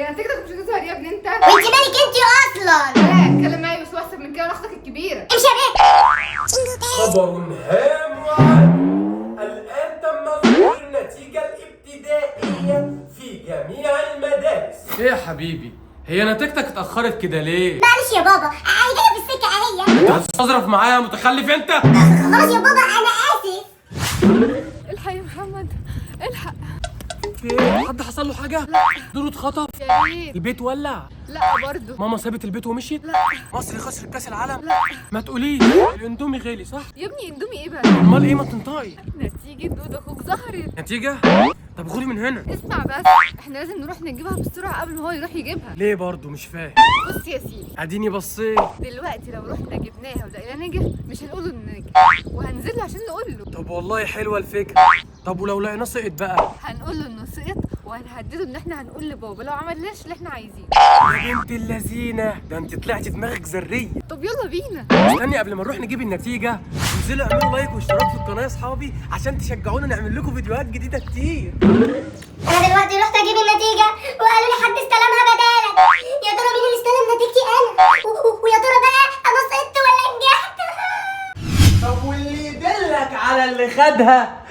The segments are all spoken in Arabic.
يا نتيجتك مش هتظهر يا ابني انت. وانت مالك انت اصلا؟ لا اتكلم معايا بس احسن من كده، انا اختك الكبيره. امشي يا بيه. خبر هام وعام. الآن تم ظهور النتيجة الابتدائية في جميع المدارس. ايه يا حبيبي، هي نتيجتك اتأخرت كده ليه؟ معلش يا بابا، هي جايه في السكه اهي. انت هتستظرف معايا يا متخلف انت؟ خلاص يا بابا انا اسف. الحق يا محمد الحق. في ايه؟ حد حصل له حاجة؟ دودو اتخطف؟ يا ريت. البيت ولع؟ لا برضه. ماما سابت البيت ومشيت؟ لا. مصر خسرت كاس العالم؟ لا. ما تقوليش الاندومي غالي صح؟ يا ابني اندومي ايه بقى؟ امال ايه ما تنطقي؟ نتيجه دودو اخوك ظهرت. نتيجة؟ طب خدي من هنا. اسمع بس، احنا لازم نروح نجيبها بسرعه قبل ما هو يروح يجيبها. ليه برضه مش فاهم؟ بص يا سيدي، اديني بصيت. دلوقتي لو رحنا جبناها ولقينا نجح مش هنقول له انه نجح، وهنزل له عشان نقول له. طب والله حلوة الفكرة. طب ولو لقينا سقط بقى؟ هنقول له انه سقط وهنهدده ان احنا هنقول لبابا لو عملناش اللي احنا عايزينه. يا بنت اللذينة، ده انت طلعتي دماغك ذرية. طب يلا بينا. استني قبل ما نروح نجيب النتيجة، انزلوا اعملوا لايك واشتراك في القناة يا اصحابي عشان تشجعونا نعمل لكم فيديوهات جديدة كتير. انا دلوقتي رحت اجيب النتيجه وقالوا لي حد استلمها بدالك. يا ترى مين اللي استلم نتيجتي انا؟ ويا ترى بقى انا سقطت ولا نجحت؟ طب واللي يدلك على اللي خدها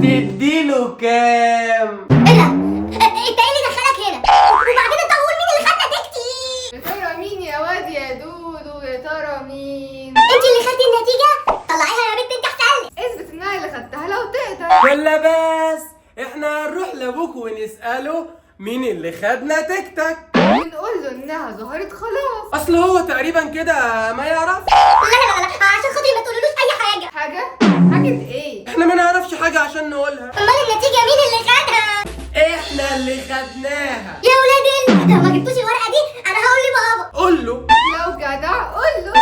تديله كام؟ ايه ده؟ انت ايه اللي دخلك هنا؟ وبعدين انت قول مين اللي خد نتيجتي؟ يا ترى مين يا واد يا دودو؟ يا ترى مين؟ انت اللي خدتي النتيجه؟ طلعيها يا بنت انت احسن لي. اثبت انها اللي خدتها لو تقدر. ولا بس احنا هنروح لابوك ونسأله مين اللي خد نتيجتك. ونقول له انها ظهرت خلاص. اصل هو تقريبا كده ما يعرف. لا عشان خاطري ما تقولولوش اي حاجه. حاجة ايه؟ احنا ما نعرفش حاجة عشان نقولها. امال النتيجه مين اللي خدها؟ احنا اللي خدناها. يا ولاد لو ما جبتوش الورقه دي انا هقول لبابا. قول له. لو جدع قول له.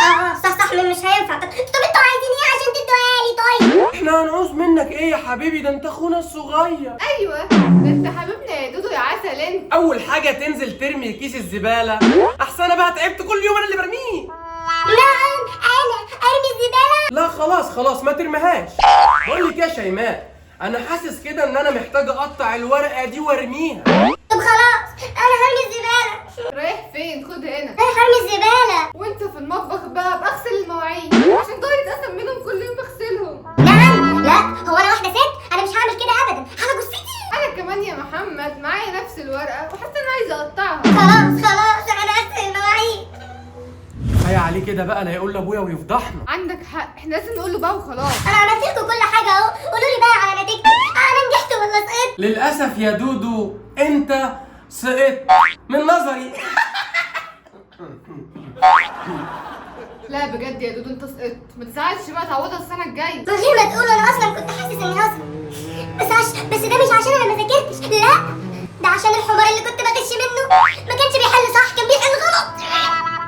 صح مش هينفع. طب انتوا عايزين ايه عشان تدوها لي طيب؟ احنا هنعوز منك ايه يا حبيبي؟ ده انت اخونا الصغير. ايوه ده انت حبيبنا يا دودو يا عسل انت. اول حاجة تنزل ترمي كيس الزبالة. احسن انا بقى تعبت كل يوم انا اللي برميه. نعم انا ارمي الزباله؟ لا خلاص ما ترميهاش. بقول لك يا شيماء، انا حاسس كده ان انا محتاج اقطع الورقة دي وارميها. طب خلاص انا هرمي الزباله. رايح فين؟ خد هنا. انا هرمي الزباله. وانت في المطبخ بقى بغسل المواعين عشان ضهري اتقسم منهم كل يوم بغسلهم. نعم لا هو انا واحده ست؟ انا مش هعمل كده ابدا على جثتي. انا كمان يا محمد معايا نفس الورقة وحاسة انا عايزة اقطعها. خلاص انا هغسل المواعين. هيا عليه كده بقى، لا يقول لابويا ويفضحنا. عندك حق، احنا لازم نقول له بقى وخلاص. انا عملت لكم كل حاجه اهو، قولوا لي بقى على نتيجتي، انا نجحت ولا سقطت؟ للاسف يا دودو انت سقطت من نظري. لا بجد يا دودو انت سقطت، ما تزعلش بقى، تعوضها السنة الجاية. من غير ما تقولوا انا اصلا كنت حاسس اني هسقط. بس ده مش عشان انا ما ذاكرتش، لا ده عشان الحمار اللي كنت بغش منه ما كانش بيحل صح، كان بيحل غلط.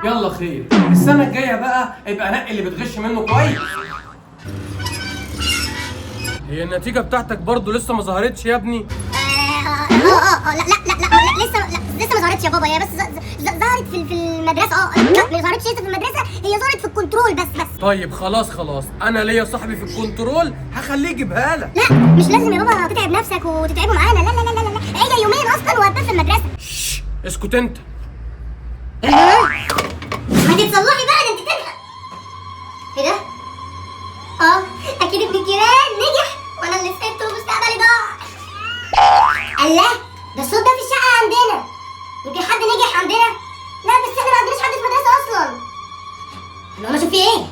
يلا خير، السنة الجاية بقى ابقى نقي اللي بتغش منه كويس. هي النتيجة بتاعتك برضو لسه ما ظهرتش يا ابني؟ لا لسه ما ظهرتش يا بابا. هي بس ظهرت في المدرسه. لا ما ظهرتش لسه في المدرسه، هي ظهرت في الكنترول بس. طيب خلاص انا ليا صاحبي في الكنترول هخليه يجيبها لك. لا مش لازم يا بابا تتعب نفسك وتتعبوا معانا. لا هي يومين اصلا وهتبان في المدرسه. اسكت انت. ما تتصلحي بقى، ده انت تنهى. ايه ده؟ اكيد ابن الجيران نجح وانا اللي سقطت ومستقبلي ضاع. الله، ده الصوت ده في الشقه عندنا. يمكن حد نجح عندنا. لا بس احنا ما عندناش حد في المدرسه اصلا. انا اشوف في ايه؟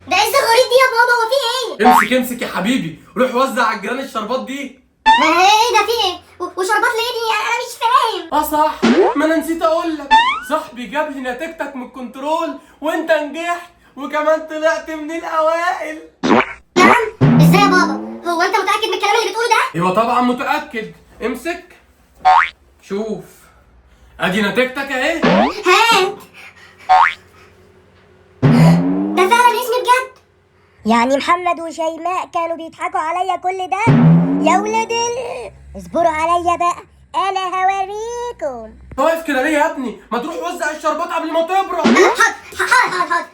ده ايه الزغاريد دي يا بابا؟ هو في ايه؟ امسك يا حبيبي، روح وزع على الجيران الشربات دي. ايه ده في ايه؟ وشربات ليه دي؟ انا مش فاهم. صح، ما انا نسيت اقول لك، صاحبي جاب لي نتيجتك من الكنترول وانت نجحت وكمان طلعت من الاوائل. نعم؟ ازاي يا بابا؟ هو انت متاكد من الكلام اللي بتقوله ده؟ ايوه طبعا متاكد. امسك شوف، ادي نتيجتك اهي. هات. ده فعلا اسمي بجد؟ يعني محمد وشيماء كانوا بيضحكوا عليا كل ده؟ يا ولاد اصبروا عليا بقى، انا هوريكم. واقف كده ليه يا ابني؟ ما تروح وزع الشربات قبل ما تبرد. حاضر